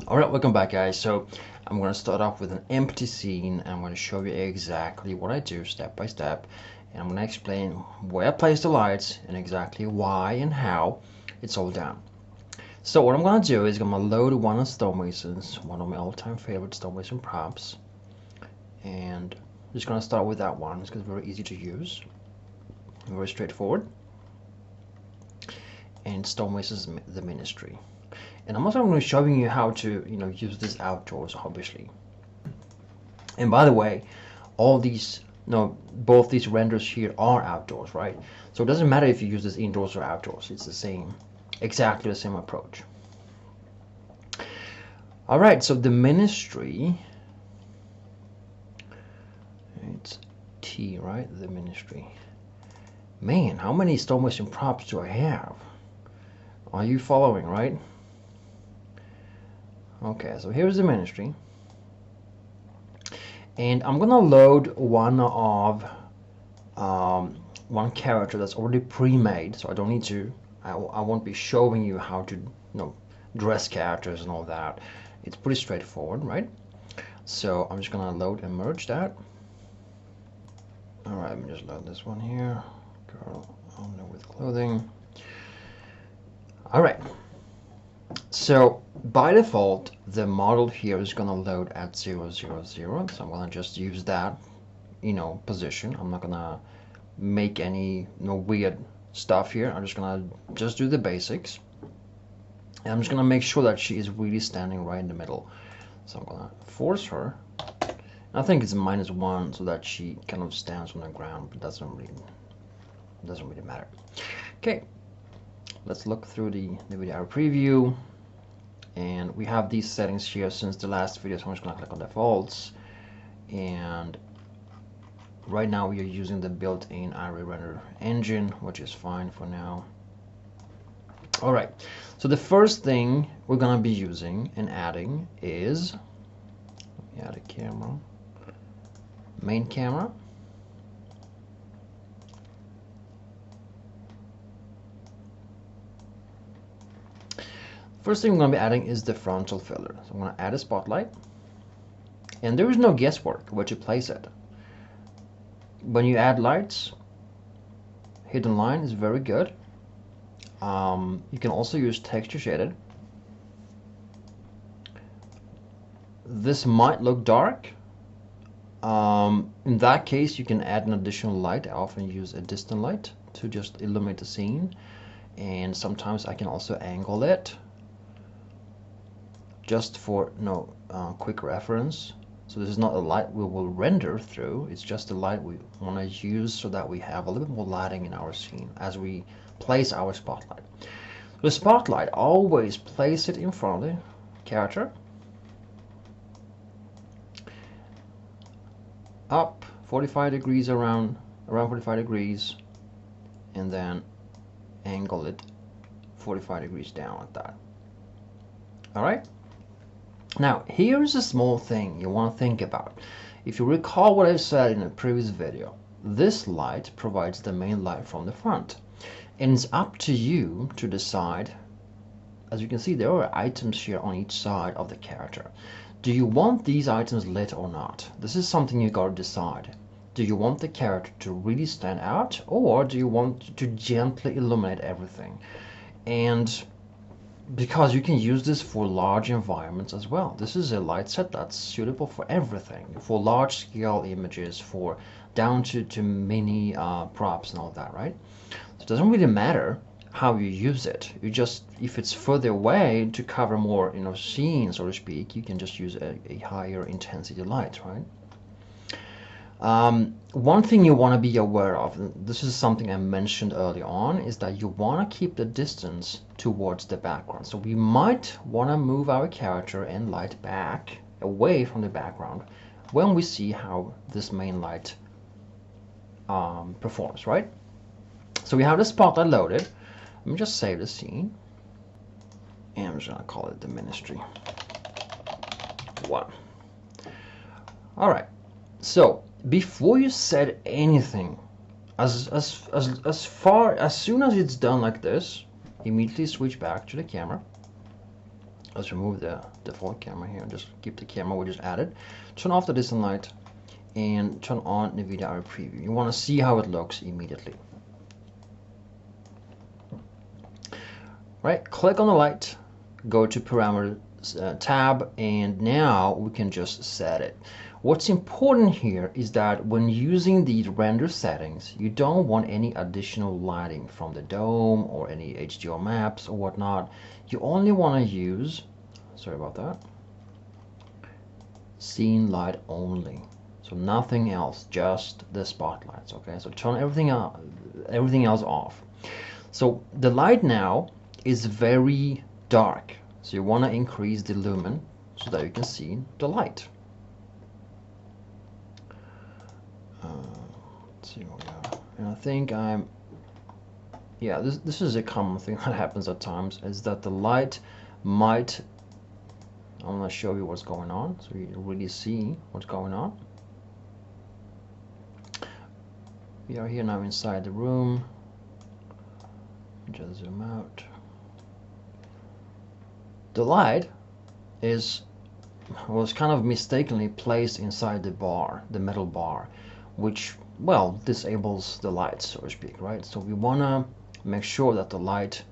Alright, welcome back guys. So I'm going to start off with an empty scene. I'm going to show you exactly what I do step by step, and I'm going to explain where I place the lights and exactly why and how it's all done. So what I'm going to do is I'm going to load one of Stonemason's, one of my all-time favorite Stonemason props, and I'm just going to start with that one because it's very easy to use, very straightforward, and Stonemason's The Ministry. And I'm also going to be showing you how to, use this outdoors, obviously. And by the way, all these, both these renders here are outdoors, right? So it doesn't matter if you use this indoors or outdoors. It's the same, exactly the same approach. All right, so the Ministry, it's T, right? The Ministry. Man, how many stonemason props do I have? Are you following, right? Okay, so here's the Ministry, and I'm gonna load one of one character that's already pre-made, so I don't need to. I won't be showing you how to, dress characters and all that. It's pretty straightforward, right? So I'm just gonna load and merge that. All right, let me just load this one here. Girl owner with clothing. All right. So by default, the model here is going to load at 0, 0, 0. So I'm going to just use that, position. I'm not going to make any weird stuff here. I'm just going to just do the basics. And I'm just going to make sure that she is really standing right in the middle. So I'm going to force her. I think it's -1 so that she kind of stands on the ground, but doesn't really matter. Okay. Let's look through the video preview, and we have these settings here since the last video, so I'm just going to click on defaults, and right now we are using the built-in Iray Render engine, which is fine for now. Alright, so the first thing we're going to be using and adding is, let me add a camera, main camera. First thing we're going to be adding is the frontal filler. So I'm going to add a spotlight, and there is no guesswork where to place it. When you add lights, hidden line is very good. You can also use texture shaded. This might look dark. In that case, you can add an additional light. I often use a distant light to just illuminate the scene, and sometimes I can also angle it. Just for quick reference, so this is not a light we will render through, it's just a light we want to use so that we have a little bit more lighting in our scene as we place our spotlight. The spotlight, always place it in front of the character, up 45 degrees, around 45 degrees, and then angle it 45 degrees down like that. All right. Now, here's a small thing you want to think about. If you recall what I said in a previous video, this light provides the main light from the front. And it's up to you to decide. As you can see, there are items here on each side of the character. Do you want these items lit or not? This is something you gotta decide. Do you want the character to really stand out, or do you want to gently illuminate everything? And because you can use this for large environments as well. This is a light set that's suitable for everything, for large scale images, for down to mini props and all that, right? So it doesn't really matter how you use it. You just, if it's further away to cover more, scene, so to speak, you can just use a higher intensity light, right? One thing you want to be aware of, and this is something I mentioned early on, is that you want to keep the distance towards the background. So we might want to move our character and light back away from the background when we see how this main light performs, right? So we have the spotlight loaded. Let me just save the scene, and I'm just going to call it the Ministry 1. All right, so before you set anything, as soon as it's done like this, immediately switch back to the camera, Let's remove the default camera here and just keep the camera we just added. Turn off the distant light and turn on NVIDIA Area Preview. You want to see how it looks immediately. Right, click on the light, go to Parameters tab, and now we can just set it. What's important here is that when using these render settings, you don't want any additional lighting from the dome or any HDR maps or whatnot. You only want to use, sorry about that, scene light only. So nothing else, just the spotlights. Okay, so turn everything else off. So the light now is very dark, so you want to increase the lumen so that you can see the light. Let's see what we have. And I think yeah, this is a common thing that happens at times, is that the light might, I'm going to show you what's going on so you really see what's going on. We are here now inside the room. Just zoom out. The light was kind of mistakenly placed inside the bar, the metal bar, which, well, disables the light, so to speak, right? So we want to make sure that the light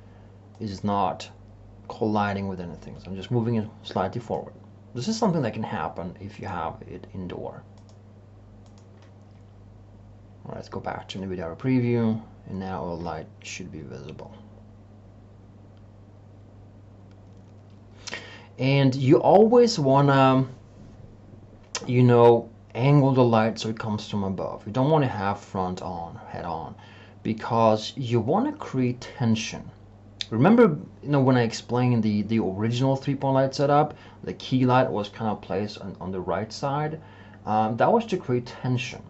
is not colliding with anything. So I'm just moving it slightly forward. This is something that can happen if you have it indoor. All right, let's go back to NVIDIA Area Preview, and now our light should be visible. And you always want to, you know, angle the light so it comes from above. You don't want to have front on, head on, because you want to create tension. Remember, you know, when I explained the original 3-point light setup, the key light was kind of placed on the right side. That was to create tension.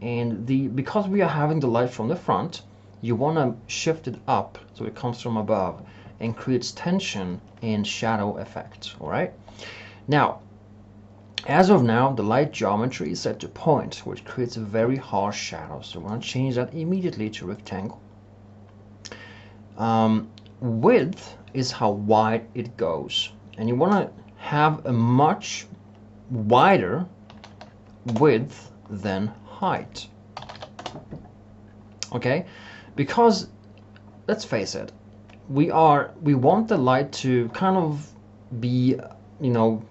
And because we are having the light from the front, you want to shift it up so it comes from above and creates tension and shadow effects. All right. Now, as of now, the light geometry is set to point, which creates a very harsh shadow. So we're going to change that immediately to rectangle. Width is how wide it goes, and you want to have a much wider width than height. Okay, because let's face it, we want the light to kind of be, you know,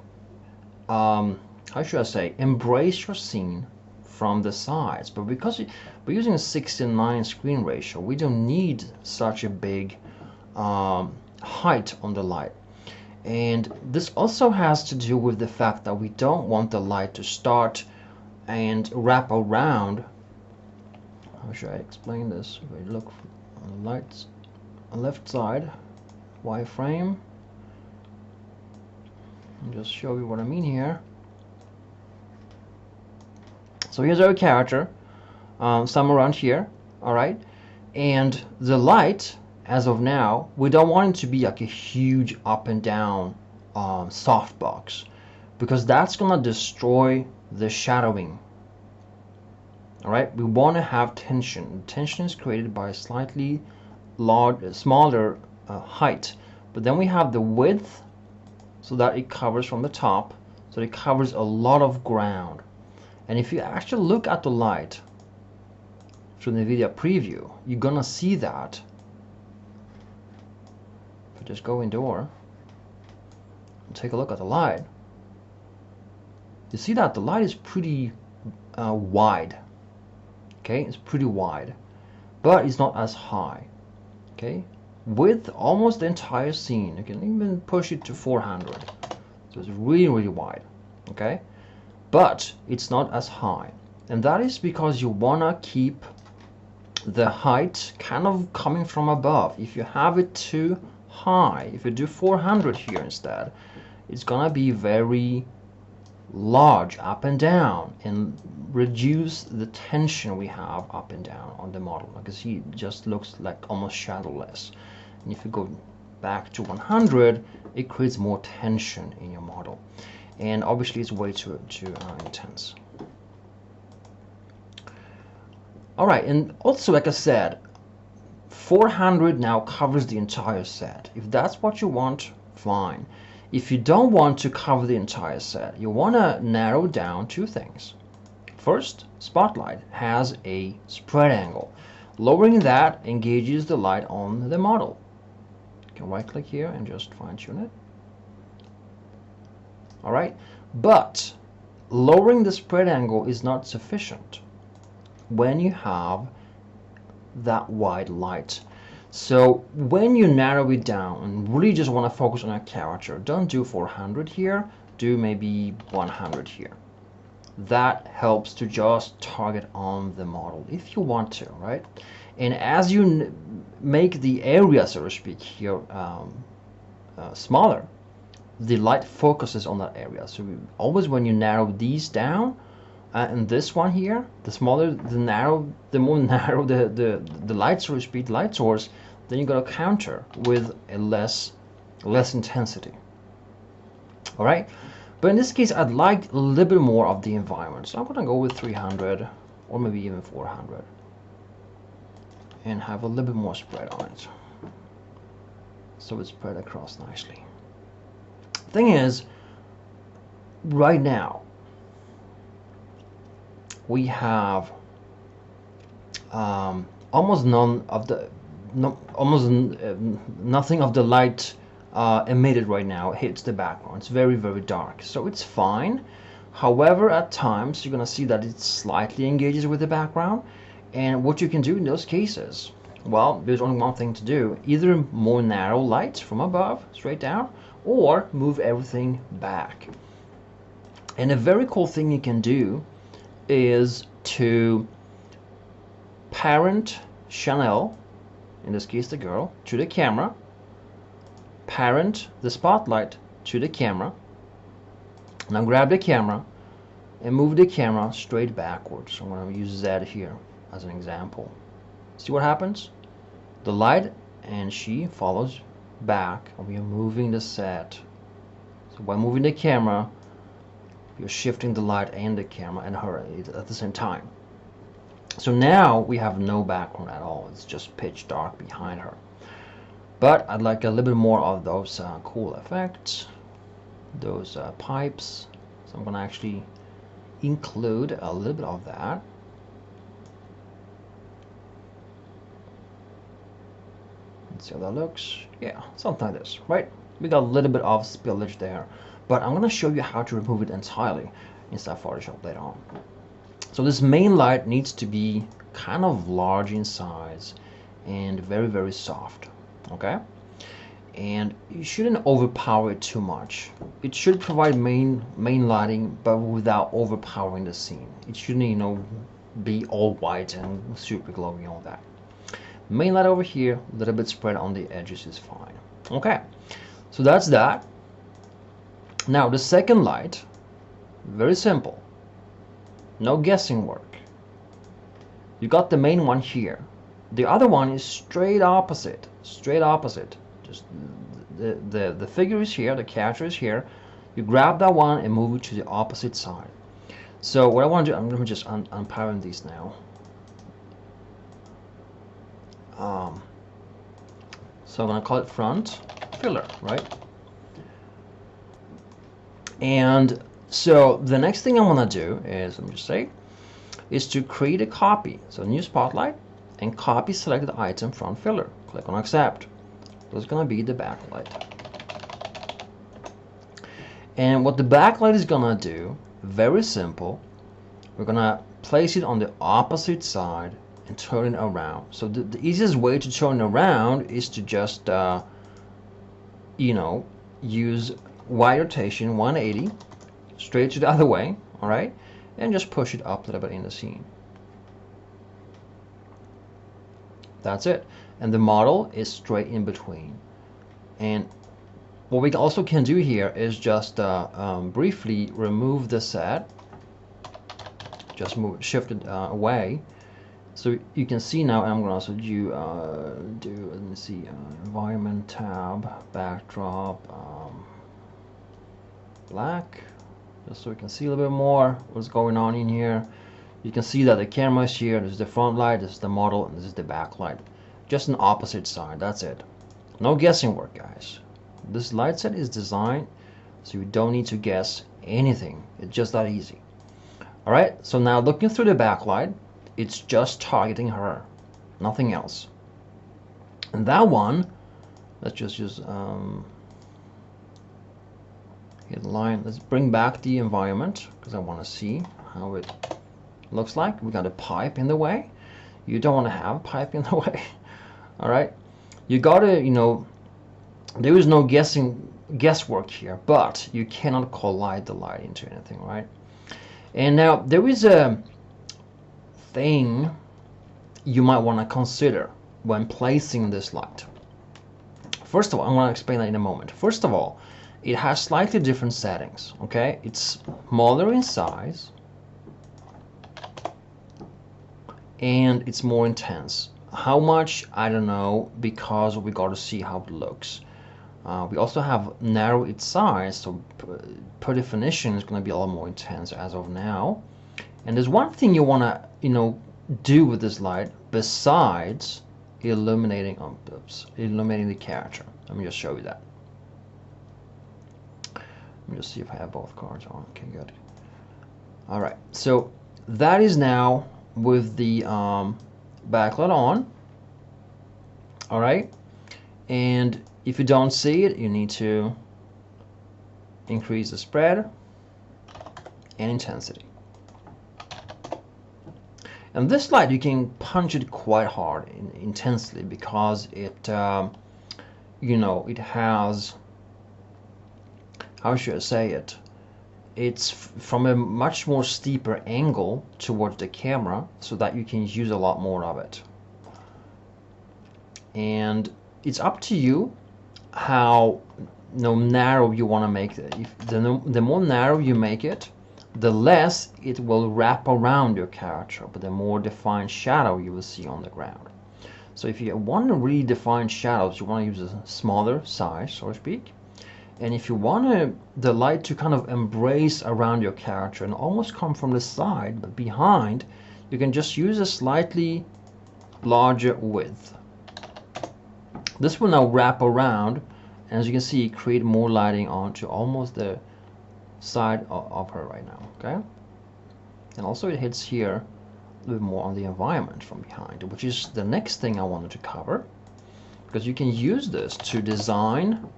how should I say, embrace your scene from the sides. But because we're using a 6:9 screen ratio, we don't need such a big height on the light. And this also has to do with the fact that we don't want the light to start and wrap around. How should I explain this? If we look on the lights on the left side, wireframe, and just show you what I mean here. So here's our character, somewhere around here, all right? And the light, as of now, we don't want it to be like a huge up and down softbox, because that's gonna destroy the shadowing. All right, we want to have tension. Tension is created by a slightly smaller height, but then we have the width so that it covers from the top, so it covers a lot of ground. And if you actually look at the light through the NVIDIA preview, you're gonna see that. If I just go indoor and take a look at the light, you see that the light is pretty wide. Okay, it's pretty wide, but it's not as high. Okay, with almost the entire scene, you can even push it to 400, so it's really wide. Okay, but it's not as high, and that is because you wanna keep the height kind of coming from above. If you have it too high, if you do 400 here instead, it's gonna be very large up and down and reduce the tension we have up and down on the model. Like you see, it just looks like almost shadowless. And if you go back to 100, it creates more tension in your model, and obviously it's way too intense. All right, and also, like I said, 400 now covers the entire set. If that's what you want, fine. If you don't want to cover the entire set, you want to narrow down two things. First, Spotlight has a spread angle. Lowering that engages the light on the model. You can right click here and just fine tune it. Alright, but lowering the spread angle is not sufficient when you have that white light. So when you narrow it down and really just want to focus on a character, don't do 400 here, do maybe 100 here. That helps to just target on the model if you want to, right? And as you make the area, so to speak, here smaller, the light focuses on that area. So always when you narrow these down, and this one here, the smaller, the more narrow the light source speed, light source, then you got to counter with a less intensity. All right, but in this case, I'd like a little bit more of the environment, so I'm gonna go with 300 or maybe even 400, and have a little bit more spread on it, so it's spread across nicely. Thing is, right now we have almost nothing of the light emitted right now hits the background. It's very, very dark, so it's fine. However, at times you're gonna see that it slightly engages with the background, and what you can do in those cases, well, there's only one thing to do: either more narrow light from above straight down, or move everything back. And a very cool thing you can do is to parent Chanel, in this case the girl, to the camera, parent the spotlight to the camera. Now grab the camera and move the camera straight backwards. I'm going to use Z here as an example. See what happens? The light and she follows back, and we are moving the set. So by moving the camera, you're shifting the light and the camera and her at the same time. So now we have no background at all. It's just pitch dark behind her. But I'd like a little bit more of those cool effects, those pipes. So I'm going to actually include a little bit of that. Let's see how that looks. Yeah, something like this, right? We got a little bit of spillage there, but I'm going to show you how to remove it entirely inside Photoshop later on. So this main light needs to be kind of large in size and very, very soft, okay? And you shouldn't overpower it too much. It should provide main lighting, but without overpowering the scene. It shouldn't, you know, be all white and super glowy and all that. Main light over here, a little bit spread on the edges is fine. Okay, so that's that. Now the second light, very simple, no guessing work. You got the main one here. The other one is straight opposite. Just the figure is here, the character is here. You grab that one and move it to the opposite side. So what I want to do, I'm going to just unparent these now. So I'm going to call it front filler, right? And so the next thing I want to do is, let me just say, is to create a copy. So new spotlight and copy selected item front filler. Click on accept. So it's going to be the backlight. And what the backlight is going to do, very simple, we're going to place it on the opposite side and turn it around. So the easiest way to turn it around is to just you know, use Y rotation 180 straight to the other way, all right, and just push it up a little bit in the scene. That's it, and the model is straight in between. And what we also can do here is just briefly remove the set, just shift it away. So you can see now, and I'm going to also do let me see, environment tab, backdrop, black, just so we can see a little bit more what's going on in here. You can see that the camera is here, this is the front light, this is the model, and this is the back light. Just an opposite side, that's it. No guessing work, guys. This light set is designed So you don't need to guess anything. It's just that easy. All right, so now looking through the backlight, it's just targeting her, nothing else. And that one, let's just use hit line. Let's bring back the environment because I want to see how it looks like. We got a pipe in the way. You don't want to have a pipe in the way. All right, you gotta, you know, there is no guesswork here, but you cannot collide the light into anything, right? And now there is a thing you might want to consider when placing this light. First of all, I'm going to explain that in a moment. First of all, it has slightly different settings, okay? It's smaller in size and it's more intense. How much? I don't know, because we got to see how it looks. We also have narrow its size, so per definition it's going to be a lot more intense as of now. And there's one thing you want to, you know, do with this light besides illuminating the character. Let me just show you that. Let me just see if I have both cards on. Okay, good. All right, so that is now with the backlight on. All right, and if you don't see it, you need to increase the spread and intensity. And this light, you can punch it quite hard, intensely, because it, you know, it has, how should I say it? It's from a much more steeper angle towards the camera, so that you can use a lot more of it. And it's up to you how narrow you want to make it. If the more narrow you make it, the less it will wrap around your character, but the more defined shadow you will see on the ground. So if you want to really define shadows, you want to use a smaller size, so to speak. And if you want the light to kind of embrace around your character and almost come from the side, but behind, you can just use a slightly larger width. This will now wrap around, and as you can see, create more lighting onto almost the side of her right now, okay? And also it hits here a little bit more on the environment from behind, which is the next thing I wanted to cover, because you can use this to design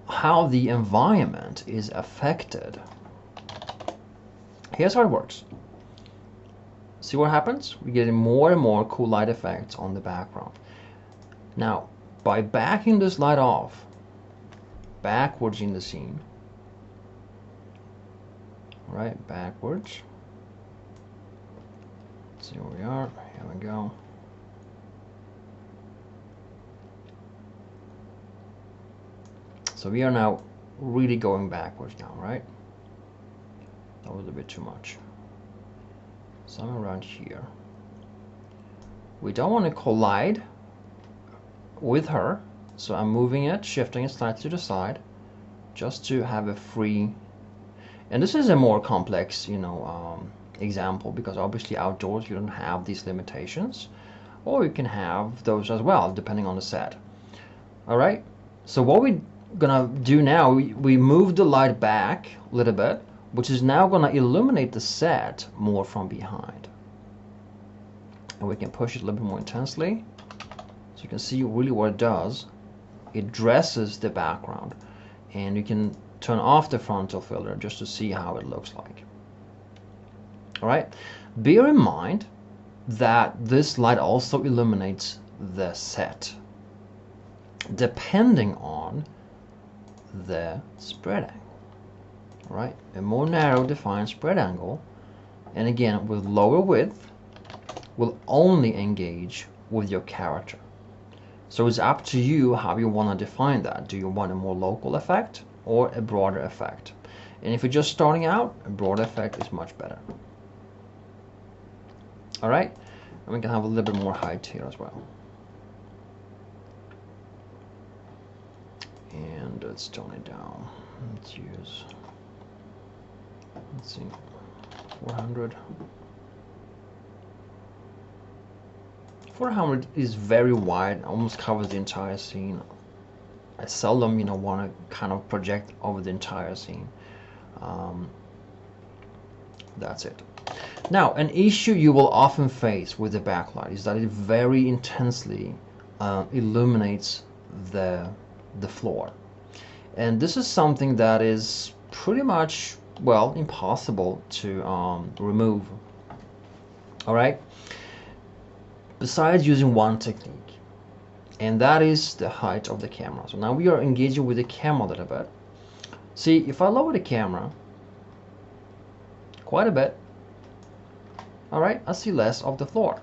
how the environment is affected. Here's how it works. See what happens? We're getting more and more cool light effects on the background. Now, by backing this light off backwards in the scene, right, backwards. Let's see where we are. Here we go. So we are now really going backwards now, right? That was a bit too much. Somewhere around here. We don't want to collide with her, so I'm moving it, shifting it slightly to the side, just to have a free. And this is a more complex, you know, example, because obviously outdoors you don't have these limitations, or you can have those as well, depending on the set. All right. So what we're gonna do now, we move the light back a little bit, which is now gonna illuminate the set more from behind, and we can push it a little bit more intensely. So you can see really what it does. It dresses the background, and you can turn off the frontal filter just to see how it looks like. All right, bear in mind that this light also illuminates the set depending on the spread angle. All right, a more narrow defined spread angle, and again with lower width, will only engage with your character. So it's up to you how you want to define that. Do you want a more local effect or a broader effect? And if you're just starting out, a broader effect is much better. All right, and we can have a little bit more height here as well. And let's tone it down. Let's use, let's see, 400. 400 is very wide, almost covers the entire scene. I seldom, you know, want to kind of project over the entire scene. Um, that's it. Now, an issue you will often face with the backlight is that it very intensely illuminates the floor. And this is something that is pretty much, well, impossible to remove. All right? Besides using one technique, and that is the height of the camera. So now we are engaging with the camera a little bit. See, if I lower the camera quite a bit, all right, I see less of the floor.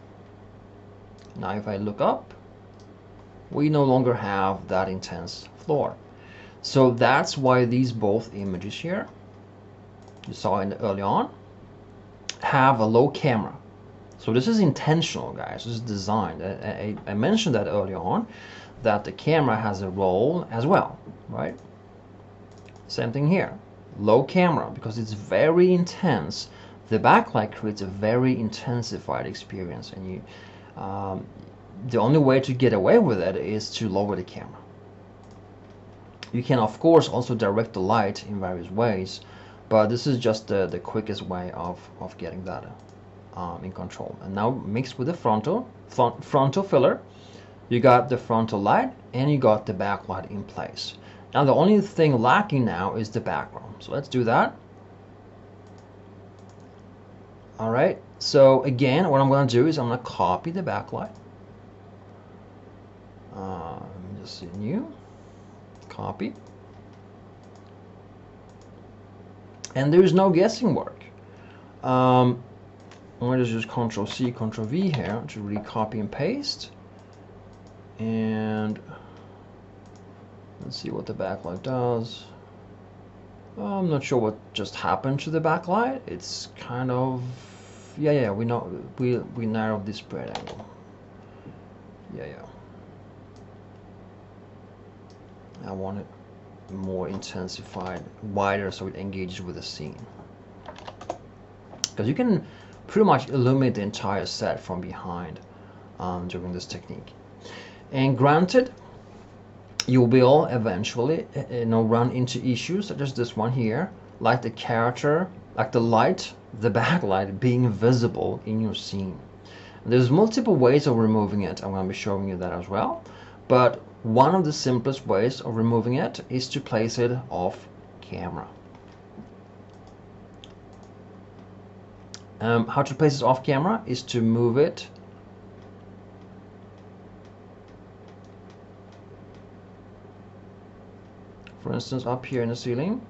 Now if I look up, we no longer have that intense floor. So that's why these both images here, you saw in early on, have a low camera. So this is intentional, guys. This is designed. I mentioned that early on, that the camera has a role as well, right? Same thing here. Low camera, because it's very intense. The backlight creates a very intensified experience, and you, the only way to get away with it is to lower the camera. You can, of course, also direct the light in various ways, but this is just the quickest way of getting that in control. And now mixed with the frontal filler, you got the frontal light and you got the backlight in place. Now the only thing lacking now is the background. So let's do that. All right, so again, what I'm going to do is I'm going to copy the backlight. Let me just see, new, copy. And there's no guessing work. I'm going to just Control C, Control V here to really copy and paste. And let's see what the backlight does. I'm not sure what just happened to the backlight. It's kind of, yeah, we know, we narrowed the spread angle. Yeah. I want it more intensified, wider, so it engages with the scene. Because you can pretty much illuminate the entire set from behind during this technique. And granted, you will eventually run into issues such as this one here, like the character, like the light, the backlight being visible in your scene. There's multiple ways of removing it. I'm going to be showing you that as well. But one of the simplest ways of removing it is to place it off camera. How to place it off camera is to move it for instance up here in the ceiling,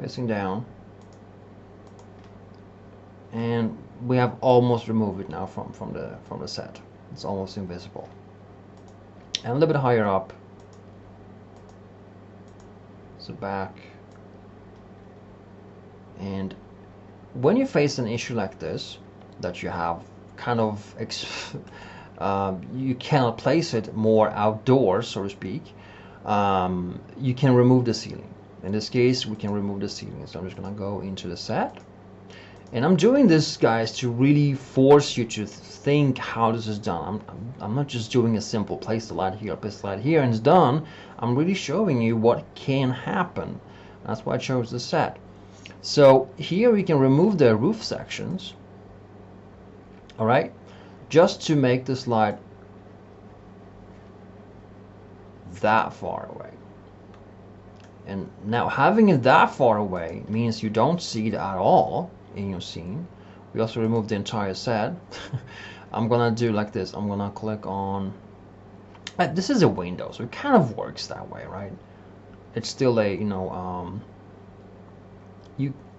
facing down, and we have almost removed it now from the set. It's almost invisible. And a little bit higher up, so back. And when you face an issue like this, that you have kind of you cannot place it more outdoors, so to speak, you can remove the ceiling. In this case, we can remove the ceiling. So I'm just going to go into the set. And I'm doing this, guys, to really force you to think how this is done. I'm not just doing a simple place the light here, place the light here, and it's done. I'm really showing you what can happen. That's why I chose the set. So here we can remove the roof sections, all right, just to make this light that far away. And now having it that far away means you don't see it at all in your scene. We also remove the entire set. I'm gonna do like this. I'm gonna click on, this is a window, so it kind of works that way, right? It's still a,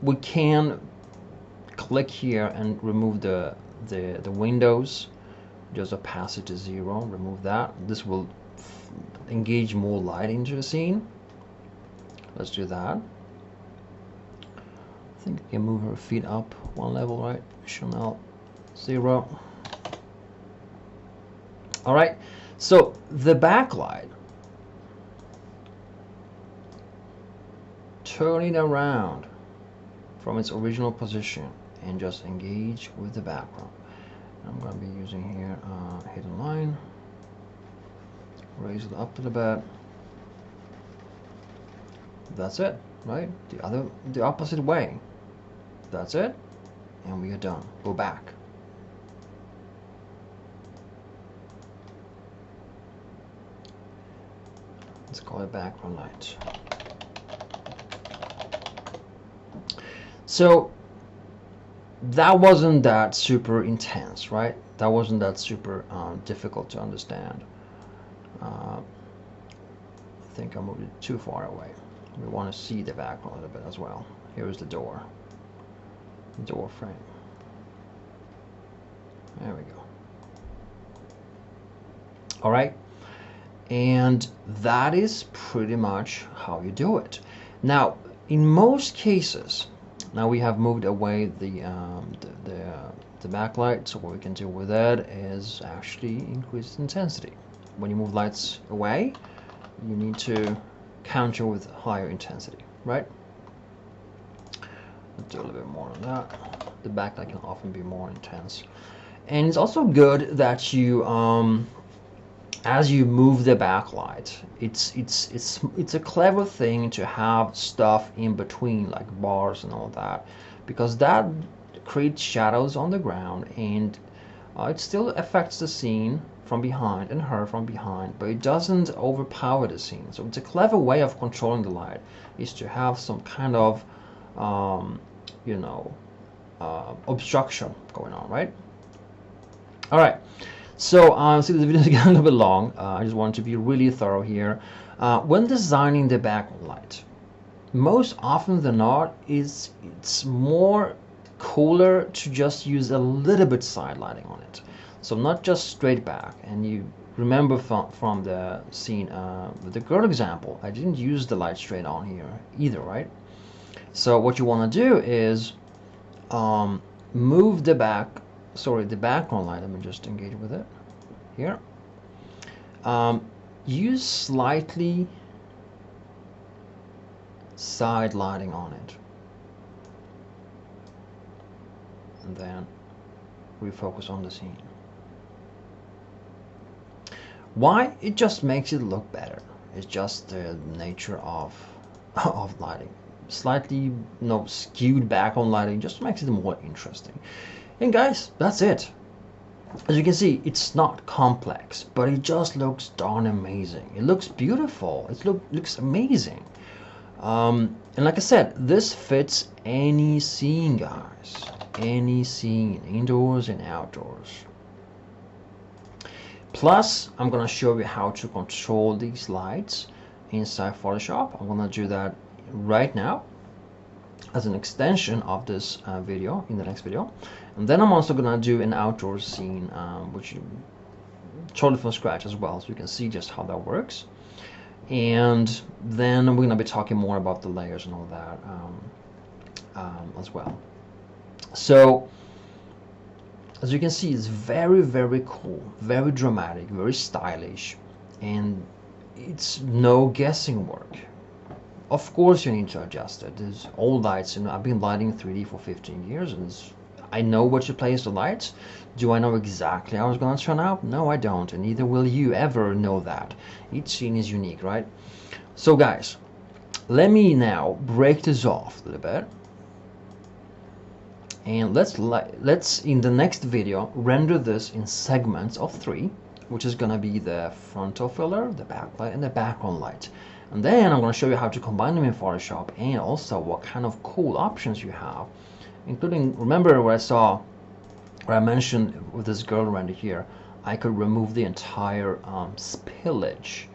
we can click here and remove the windows, just opacity to 0, remove that. This will engage more light into the scene. Let's do that. I think I can move her feet up one level, right? Chanel 0. All right, so the backlight, turn it around from its original position and just engage with the background. I'm going to be using here hidden line. raise it up a little bit. That's it, right? The opposite way. That's it, and we are done. Go back. Let's call it background light. So that wasn't that super intense, right? That wasn't that super difficult to understand. I think I moved it too far away. We want to see the background a little bit as well. Here's the door frame. There we go. All right, and that is pretty much how you do it. Now, in most cases, now we have moved away the backlight, so what we can do with that is actually increase intensity. When you move lights away, you need to counter with higher intensity, right? Let's do a little bit more on that. The backlight can often be more intense, and it's also good that you as you move the backlight, it's a clever thing to have stuff in between, like bars and all that, because that creates shadows on the ground, and it still affects the scene from behind and her from behind, but it doesn't overpower the scene. So it's a clever way of controlling the light, is to have some kind of you know, obstruction going on, right? All right. So see, this video is getting a little bit long. I just want to be really thorough here. When designing the background light, most often than not, it's more cooler to just use a little bit side lighting on it. So not just straight back. And you remember from the scene with the girl example, I didn't use the light straight on here either, right? So what you want to do is move the background light. Let me just engage with it here. Use slightly side lighting on it, and then refocus on the scene. Why? It just makes it look better. It's just the nature of lighting. Slightly, skewed background lighting just makes it more interesting. And guys, that's it. As you can see, it's not complex, but it just looks darn amazing. It looks beautiful. It looks amazing. And like I said, this fits any scene, guys. Any scene, indoors and outdoors. Plus, I'm gonna show you how to control these lights inside Photoshop. I'm gonna do that right now as an extension of this video in the next video, and then I'm also gonna do an outdoor scene which is totally from scratch as well, so you can see just how that works. And then we're gonna be talking more about the layers and all that as well. So as you can see, it's very, very cool, very dramatic, very stylish, and it's no guessing work. Of course you need to adjust it. There's old lights, and I've been lighting 3D for 15 years, and I know what to place the lights. Do I know exactly how it's going to turn out? No, I don't, and neither will you ever know that. Each scene is unique, right? So guys, let me now break this off a little bit, and let's in the next video render this in segments of 3, which is going to be the frontal filler, the backlight, and the background light. And then I'm going to show you how to combine them in Photoshop, and also what kind of cool options you have, including, remember where I mentioned with this girl render here, I could remove the entire spillage.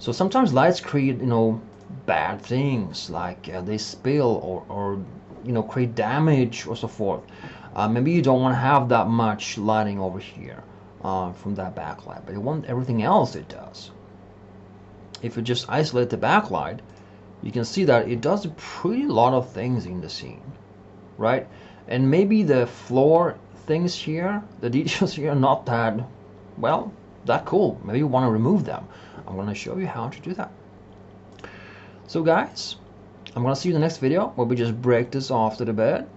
So sometimes lights create, bad things, like they spill or create damage or so forth. Maybe you don't want to have that much lighting over here from that backlight, but you want everything else it does. If you just isolate the backlight, you can see that it does a pretty lot of things in the scene, right? And maybe the floor things here, the details here are not that cool. Maybe you want to remove them. I'm going to show you how to do that. So guys, I'm going to see you in the next video where we just break this off a little bit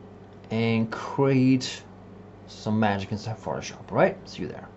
and create some magic inside Photoshop, right? See you there.